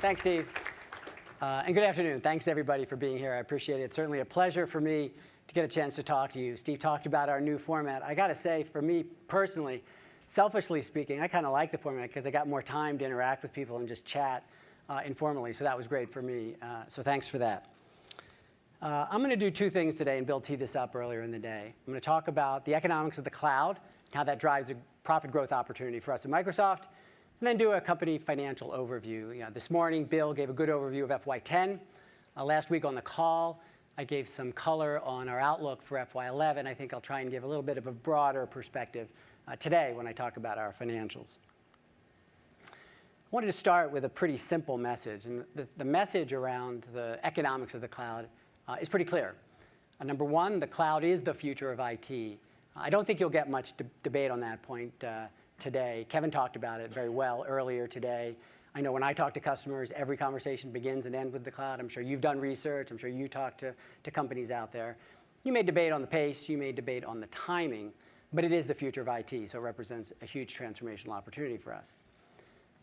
Thanks, Steve. And good afternoon. Thanks, everybody, for being here. I appreciate it. It's certainly a pleasure for me to get a chance to talk to you. Steve talked about our new format. I got to say, for me personally, selfishly speaking, I kind of like the format because I got more time to interact with people and just chat informally. So that was great for me. So thanks for that. I'm going to do two things today, and Bill teed this up earlier in the day. I'm going to talk about the economics of the cloud, how that drives a profit growth opportunity for us at Microsoft, and then do a company financial overview. This morning, Bill gave a good overview of FY10. Last week on the call, I gave some color on our outlook for FY11. I think I'll try and give a little bit of a broader perspective today when I talk about our financials. I wanted to start with a pretty simple message. And the message around the economics of the cloud is pretty clear. Number one, the cloud is the future of IT. I don't think you'll get much debate on that point today. Kevin talked about it very well earlier today. I know when I talk to customers, every conversation begins and ends with the cloud. I'm sure you've done research. I'm sure you talk to companies out there. You may debate on the pace. You may debate on the timing. But it is the future of IT, so it represents a huge transformational opportunity for us.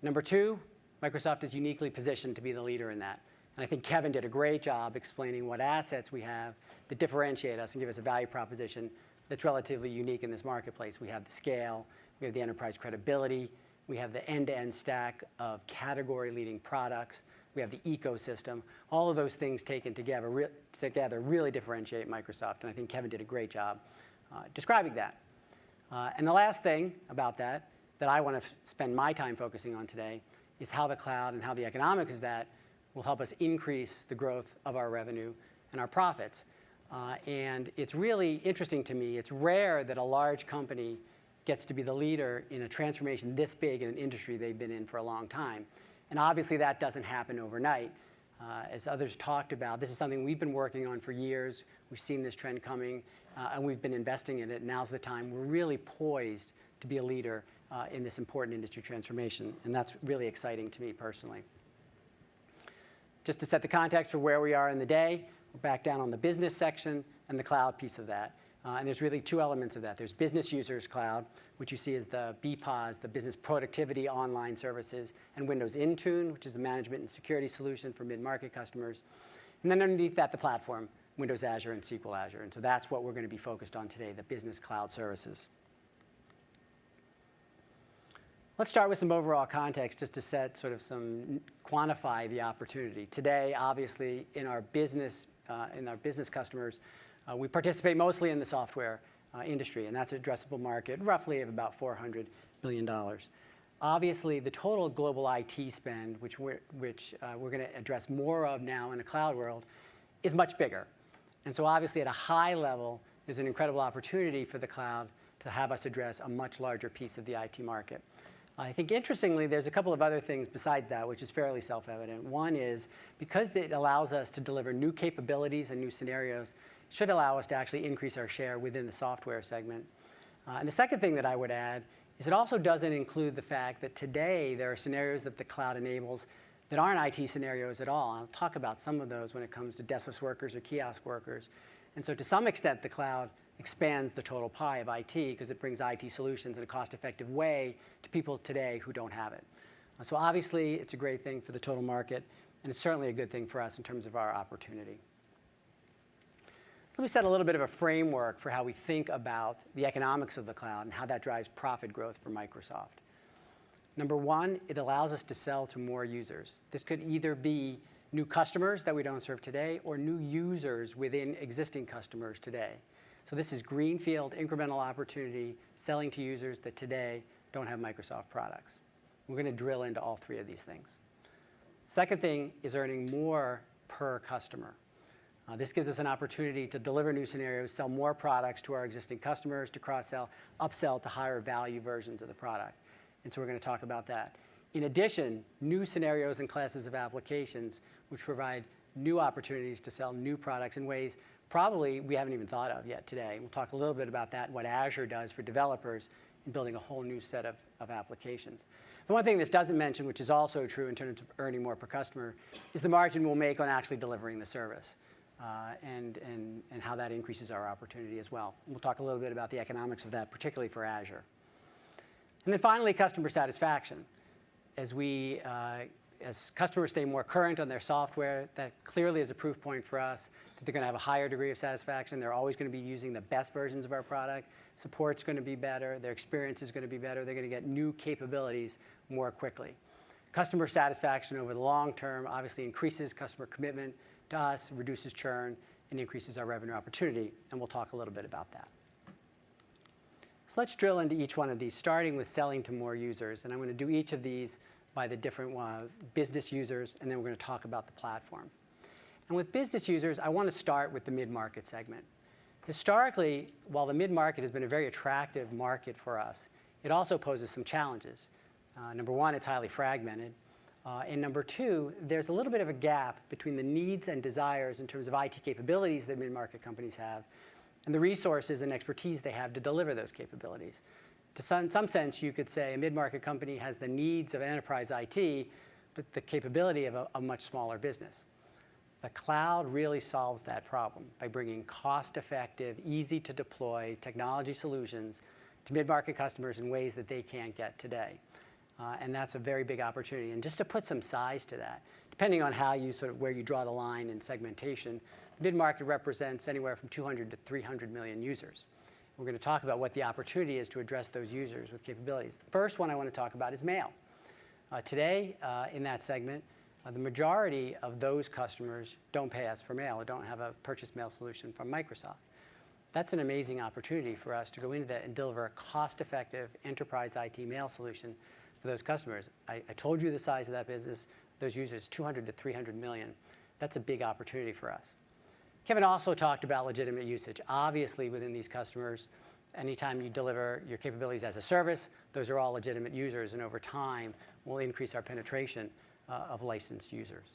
Number two, Microsoft is uniquely positioned to be the leader in that. And I think Kevin did a great job explaining what assets we have that differentiate us and give us a value proposition that's relatively unique in this marketplace. We have the scale. We have the enterprise credibility. We have the end-to-end stack of category-leading products. We have the ecosystem. All of those things taken together really differentiate Microsoft. And I think Kevin did a great job describing that. And the last thing about that I want to spend my time focusing on today is how the cloud and how the economics of that will help us increase the growth of our revenue and our profits. And it's really interesting to me. It's rare that a large company gets to be the leader in a transformation this big in an industry they've been in for a long time. And obviously, that doesn't happen overnight. As others talked about, this is something we've been working on for years. We've seen this trend coming, and we've been investing in it. Now's the time. We're really poised to be a leader in this important industry transformation, and that's really exciting to me personally. Just to set the context for where we are in the day, we're back down on the business section and the cloud piece of that. And there's really two elements of that. There's business users cloud, which you see as the BPOS, the business productivity online services, and Windows Intune, which is a management and security solution for mid-market customers. And then underneath that, the platform, Windows Azure and SQL Azure. And so that's what we're going to be focused on today, the business cloud services. Let's start with some overall context just to set sort of quantify the opportunity. Today, obviously, in our business customers, we participate mostly in the software industry, and that's an addressable market roughly of about $400 billion. Obviously, the total global IT spend, which we're going to address more of now in a cloud world, is much bigger. And so obviously, at a high level, there's an incredible opportunity for the cloud to have us address a much larger piece of the IT market. I think, interestingly, there's a couple of other things besides that, which is fairly self-evident. One is, because it allows us to deliver new capabilities and new scenarios, it should allow us to actually increase our share within the software segment. And the second thing that I would add is it also doesn't include the fact that today there are scenarios that the cloud enables that aren't IT scenarios at all. I'll talk about some of those when it comes to deskless workers or kiosk workers. And so to some extent, the cloud expands the total pie of IT because it brings IT solutions in a cost-effective way to people today who don't have it. So obviously, it's a great thing for the total market, and it's certainly a good thing for us in terms of our opportunity. So let me set a little bit of a framework for how we think about the economics of the cloud and how that drives profit growth for Microsoft. Number one, it allows us to sell to more users. This could either be new customers that we don't serve today or new users within existing customers today. So this is greenfield, incremental opportunity, selling to users that today don't have Microsoft products. We're going to drill into all three of these things. Second thing is earning more per customer. This gives us an opportunity to deliver new scenarios, sell more products to our existing customers, to cross-sell, upsell to higher value versions of the product. And so we're going to talk about that. In addition, new scenarios and classes of applications, which provide new opportunities to sell new products in ways probably we haven't even thought of yet today. We'll talk a little bit about that, what Azure does for developers in building a whole new set of applications. The one thing this doesn't mention, which is also true in terms of earning more per customer, is the margin we'll make on actually delivering the service and how that increases our opportunity as well. We'll talk a little bit about the economics of that, particularly for Azure. And then finally, customer satisfaction. As we as customers stay more current on their software, that clearly is a proof point for us that they're going to have a higher degree of satisfaction. They're always going to be using the best versions of our product. Support's going to be better. Their experience is going to be better. They're going to get new capabilities more quickly. Customer satisfaction over the long term obviously increases customer commitment to us, reduces churn, and increases our revenue opportunity. And we'll talk a little bit about that. So let's drill into each one of these, starting with selling to more users. And I'm going to do each of these by the different business users, and then we're going to talk about the platform. And with business users, I want to start with the mid-market segment. Historically, while the mid-market has been a very attractive market for us, it also poses some challenges. Number one, it's highly fragmented. And number two, there's a little bit of a gap between the needs and desires in terms of IT capabilities that mid-market companies have and the resources and expertise they have to deliver those capabilities. In some sense, you could say a mid-market company has the needs of enterprise IT, but the capability of a much smaller business. The cloud really solves that problem by bringing cost-effective, easy-to-deploy technology solutions to mid-market customers in ways that they can't get today. And that's a very big opportunity. And just to put some size to that, depending on how you where you draw the line in segmentation, mid-market represents anywhere from 200 to 300 million users. We're going to talk about what the opportunity is to address those users with capabilities. The first one I want to talk about is mail. Today, in that segment, the majority of those customers don't pay us for mail or don't have a purchase mail solution from Microsoft. That's an amazing opportunity for us to go into that and deliver a cost-effective enterprise IT mail solution for those customers. I told you the size of that business, those users, 200 to 300 million. That's a big opportunity for us. Kevin also talked about legitimate usage. Obviously, within these customers, anytime you deliver your capabilities as a service, those are all legitimate users, and over time, we'll increase our penetration of licensed users.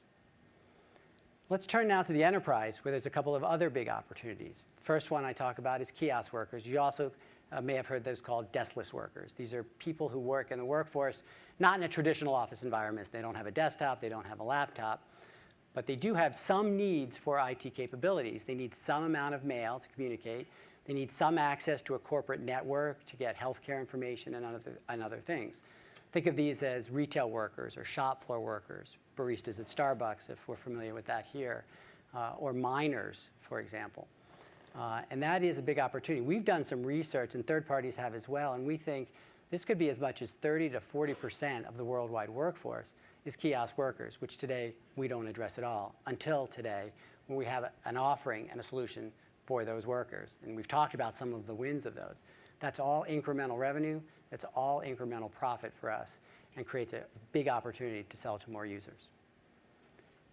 Let's turn now to the enterprise, where there's a couple of other big opportunities. First one I talk about is kiosk workers. You also may have heard those called deskless workers. These are people who work in the workforce, not in a traditional office environment. They don't have a desktop, they don't have a laptop, but they do have some needs for IT capabilities. They need some amount of mail to communicate. They need some access to a corporate network to get healthcare information and other things. Think of these as retail workers or shop floor workers, baristas at Starbucks, if we're familiar with that here, or miners, for example. And that is a big opportunity. We've done some research, and third parties have as well, and we think this could be as much as 30 to 40% of the worldwide workforce is kiosk workers, which today we don't address at all, until today, when we have an offering and a solution for those workers. And we've talked about some of the wins of those. That's all incremental revenue. That's all incremental profit for us and creates a big opportunity to sell to more users.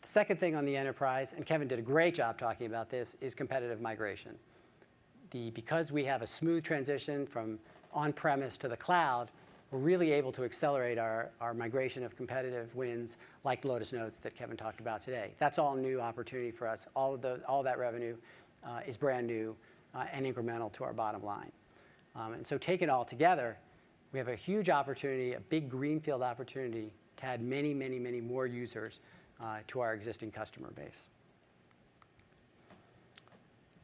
The second thing on the enterprise, and Kevin did a great job talking about this, is competitive migration. Because we have a smooth transition from on-premise to the cloud, we're really able to accelerate our migration of competitive wins like Lotus Notes that Kevin talked about today. That's all new opportunity for us. All that revenue is brand new and incremental to our bottom line. And so taken all together, we have a huge opportunity, a big greenfield opportunity to add many, many, many more users to our existing customer base.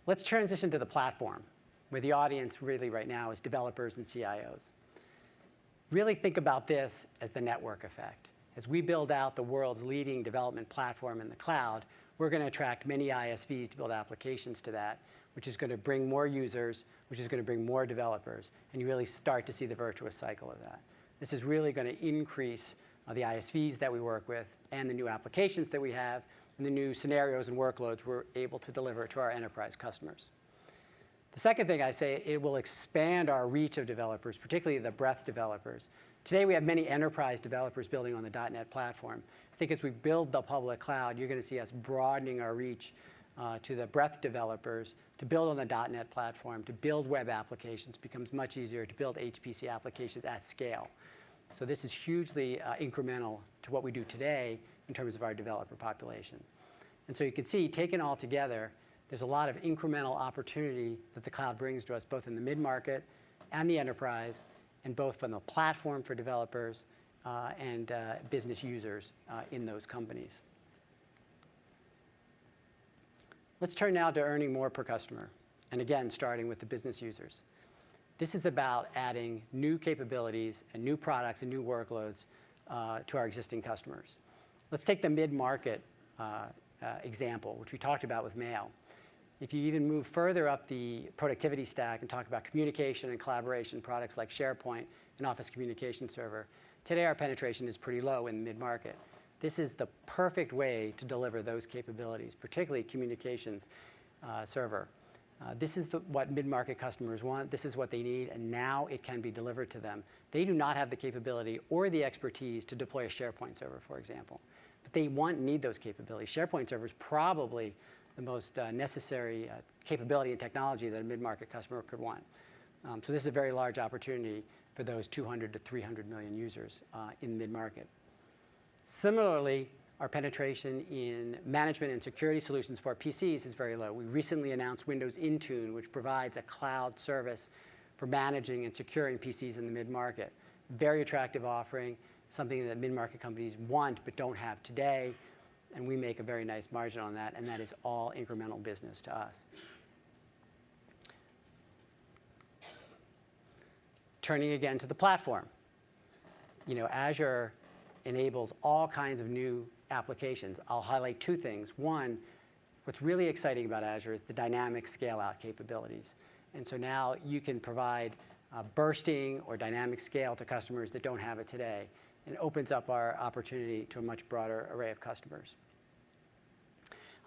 Let's transition to the platform, where the audience really right now is developers and CIOs. Really think about this as the network effect. As we build out the world's leading development platform in the cloud, we're going to attract many ISVs to build applications to that, which is going to bring more users, which is going to bring more developers, and you really start to see the virtuous cycle of that. This is really going to increase the ISVs that we work with and the new applications that we have and the new scenarios and workloads we're able to deliver to our enterprise customers. The second thing I say, it will expand our reach of developers, particularly the breadth developers. Today we have many enterprise developers building on the .NET platform. I think as we build the public cloud, you're going to see us broadening our reach to the breadth developers to build on the .NET platform, to build web applications. It becomes much easier to build HPC applications at scale. So this is hugely incremental to what we do today in terms of our developer population. And so you can see, taken all together, there's a lot of incremental opportunity that the cloud brings to us, both in the mid-market and the enterprise, and both from the platform for developers and business users in those companies. Let's turn now to earning more per customer, and again, starting with the business users. This is about adding new capabilities and new products and new workloads to our existing customers. Let's take the mid-market example, which we talked about with mail. If you even move further up the productivity stack and talk about communication and collaboration products like SharePoint and Office Communication Server, today our penetration is pretty low in the mid-market. This is the perfect way to deliver those capabilities, particularly communications server. This is what mid-market customers want. This is what they need, and now it can be delivered to them. They do not have the capability or the expertise to deploy a SharePoint server, for example. But they want and need those capabilities. SharePoint server is probably the most necessary capability and technology that a mid-market customer could want. So this is a very large opportunity for those 200 to 300 million users in mid-market. Similarly, our penetration in management and security solutions for PCs is very low. We recently announced Windows Intune, which provides a cloud service for managing and securing PCs in the mid-market. Very attractive offering, something that mid-market companies want but don't have today, and we make a very nice margin on that, and that is all incremental business to us. Turning again to the platform. Azure enables all kinds of new applications. I'll highlight two things. One, what's really exciting about Azure is the dynamic scale-out capabilities. And so now you can provide bursting or dynamic scale to customers that don't have it today, and opens up our opportunity to a much broader array of customers.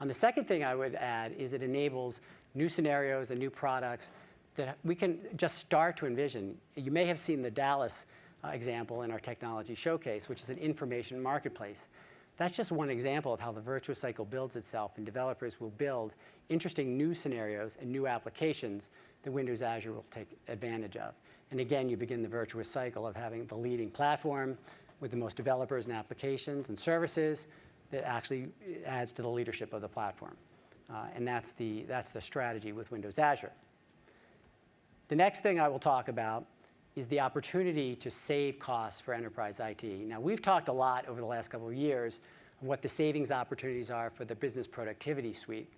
The second thing I would add is it enables new scenarios and new products that we can just start to envision. You may have seen the Dallas example in our technology showcase, which is an information marketplace. That's just one example of how the virtuous cycle builds itself, and developers will build interesting new scenarios and new applications that Windows Azure will take advantage of. And again, you begin the virtuous cycle of having the leading platform with the most developers and applications and services that actually adds to the leadership of the platform. And that's the strategy with Windows Azure. The next thing I will talk about is the opportunity to save costs for enterprise IT. Now, we've talked a lot over the last couple of years on what the savings opportunities are for the business productivity suite.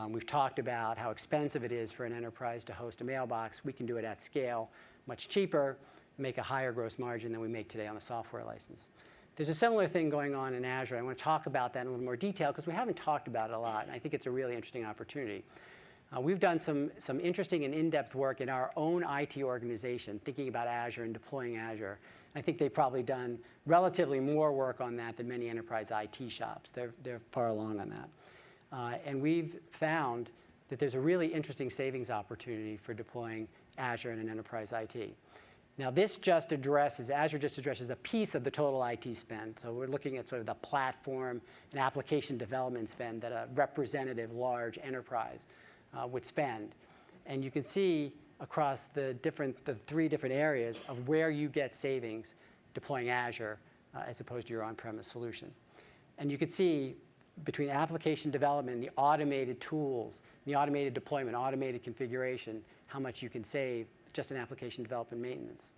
We've talked about how expensive it is for an enterprise to host a mailbox. We can do it at scale, much cheaper, make a higher gross margin than we make today on the software license. There's a similar thing going on in Azure. I want to talk about that in a little more detail because we haven't talked about it a lot, and I think it's a really interesting opportunity. We've done some interesting and in-depth work in our own IT organization, thinking about Azure and deploying Azure. I think they've probably done relatively more work on that than many enterprise IT shops. They're far along on that. And we've found that there's a really interesting savings opportunity for deploying Azure in an enterprise IT. Now, Azure just addresses a piece of the total IT spend. So we're looking at sort of the platform and application development spend that a representative large enterprise would spend. And you can see across the three different areas of where you get savings deploying Azure as opposed to your on-premise solution. And you can see between application development, the automated tools, the automated deployment, automated configuration, how much you can save just in application development maintenance.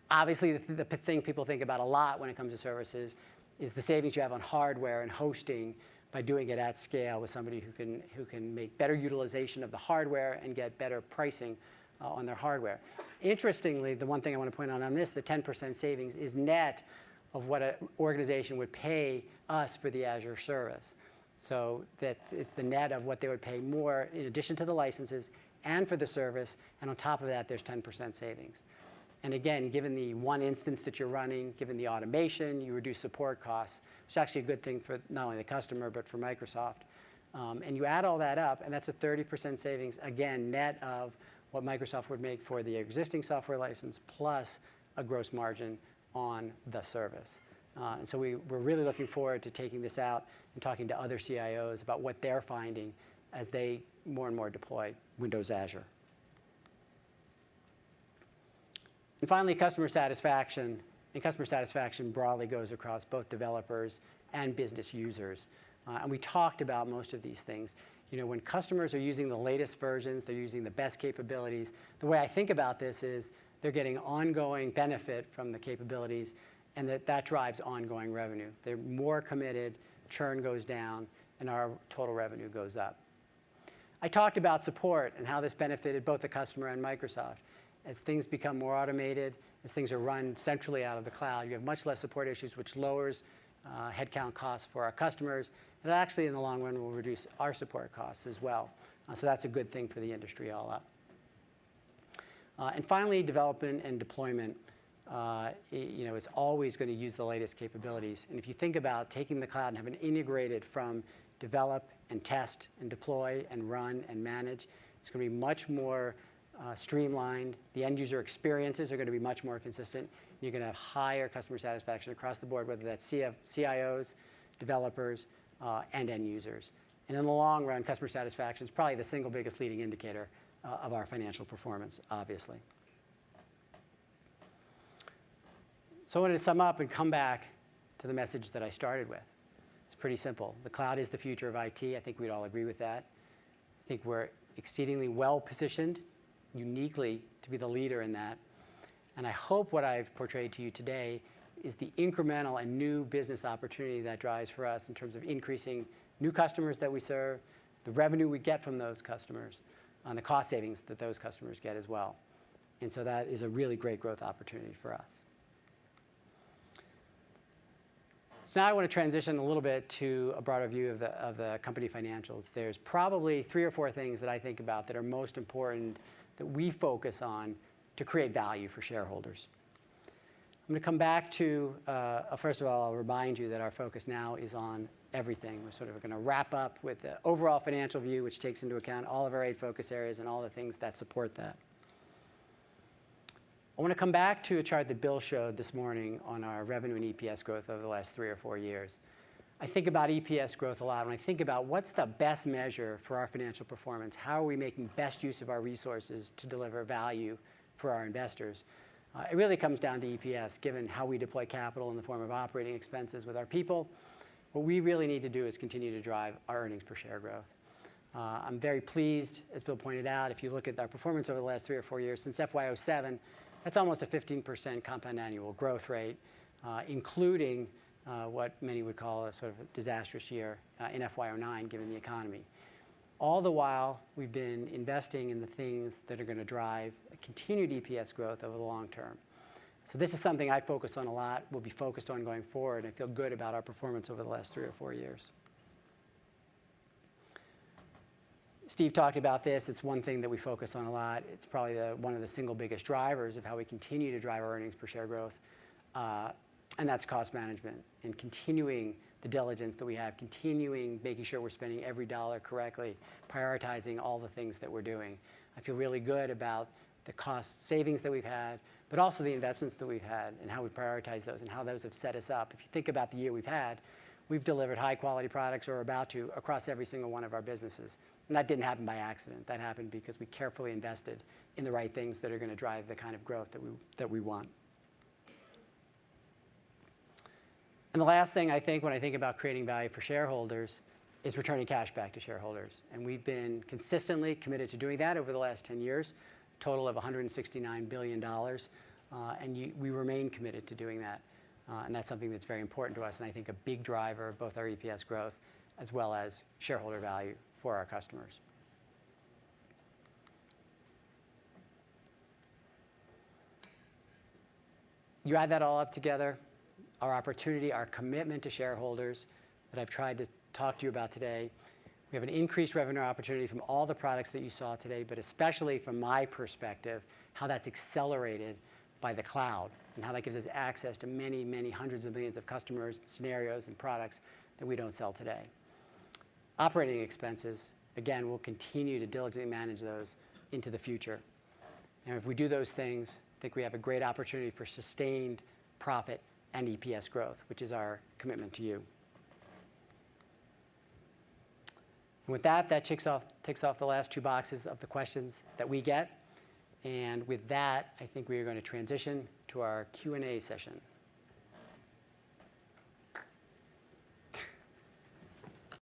Obviously, the thing people think about a lot when it comes to services is the savings you have on hardware and hosting by doing it at scale with somebody who can make better utilization of the hardware and get better pricing on their hardware. Interestingly, the one thing I want to point out on this, the 10% savings is net of what an organization would pay us for the Azure service. So that it's the net of what they would pay more in addition to the licenses and for the service, and on top of that, there's 10% savings. And again, given the one instance that you're running, given the automation, you reduce support costs, which is actually a good thing for not only the customer, but for Microsoft. And you add all that up, and that's a 30% savings, again, net of what Microsoft would make for the existing software license, plus a gross margin on the service. And so we're really looking forward to taking this out and talking to other CIOs about what they're finding as they more and more deploy Windows Azure. And finally, customer satisfaction. And customer satisfaction broadly goes across both developers and business users. And we talked about most of these things. When customers are using the latest versions, they're using the best capabilities, the way I think about this is they're getting ongoing benefit from the capabilities, and that drives ongoing revenue. They're more committed, churn goes down, and our total revenue goes up. I talked about support and how this benefited both the customer and Microsoft. As things become more automated, as things are run centrally out of the cloud, you have much less support issues, which lowers headcount costs for our customers. And actually, in the long run, will reduce our support costs as well. So that's a good thing for the industry all up. And finally, development and deployment is always going to use the latest capabilities. And if you think about taking the cloud and having it integrated from develop and test and deploy and run and manage, it's going to be much more streamlined. The end user experiences are going to be much more consistent. You're going to have higher customer satisfaction across the board, whether that's CIOs, developers, and end users. And in the long run, customer satisfaction is probably the single biggest leading indicator of our financial performance, obviously. So I wanted to sum up and come back to the message that I started with. It's pretty simple. The cloud is the future of IT. I think we'd all agree with that. I think we're exceedingly well positioned, uniquely, to be the leader in that. And I hope what I've portrayed to you today is the incremental and new business opportunity that drives for us in terms of increasing new customers that we serve, the revenue we get from those customers, and the cost savings that those customers get as well. And so that is a really great growth opportunity for us. So now I want to transition a little bit to a broader view of the company financials. There's probably 3 or 4 things that I think about that are most important that we focus on to create value for shareholders. I'm going to come back to, first of all, I'll remind you that our focus now is on everything. We're sort of going to wrap up with the overall financial view, which takes into account all of our 8 focus areas and all the things that support that. I want to come back to a chart that Bill showed this morning on our revenue and EPS growth over the last 3 or 4 years. I think about EPS growth a lot when I think about what's the best measure for our financial performance. How are we making best use of our resources to deliver value for our investors? It really comes down to EPS, given how we deploy capital in the form of operating expenses with our people. What we really need to do is continue to drive our earnings per share growth. I'm very pleased, as Bill pointed out, if you look at our performance over the last 3 or 4 years, since FY07, that's almost a 15% compound annual growth rate, including what many would call a sort of disastrous year in FY09, given the economy. All the while, we've been investing in the things that are going to drive continued EPS growth over the long term. So this is something I focus on a lot, will be focused on going forward, and I feel good about our performance over the last 3 or 4 years. Steve talked about this. It's one thing that we focus on a lot. It's probably one of the single biggest drivers of how we continue to drive our earnings per share growth, and that's cost management and continuing the diligence that we have, continuing making sure we're spending every dollar correctly, prioritizing all the things that we're doing. I feel really good about the cost savings that we've had, but also the investments that we've had and how we prioritize those and how those have set us up. If you think about the year we've had, we've delivered high-quality products or are about to across every single one of our businesses. And that didn't happen by accident. That happened because we carefully invested in the right things that are going to drive the kind of growth that we want. And the last thing I think when I think about creating value for shareholders is returning cash back to shareholders. And we've been consistently committed to doing that over the last 10 years, a total of $169 billion. And we remain committed to doing that. And that's something that's very important to us, and I think a big driver of both our EPS growth as well as shareholder value for our customers. You add that all up together, our opportunity, our commitment to shareholders that I've tried to talk to you about today. We have an increased revenue opportunity from all the products that you saw today, but especially from my perspective, how that's accelerated by the cloud and how that gives us access to many, many hundreds of millions of customers, scenarios, and products that we don't sell today. Operating expenses, again, we'll continue to diligently manage those into the future. And if we do those things, I think we have a great opportunity for sustained profit and EPS growth, which is our commitment to you. And with that, ticks off the last 2 boxes of the questions that we get. And with that, I think we are going to transition to our Q&A session.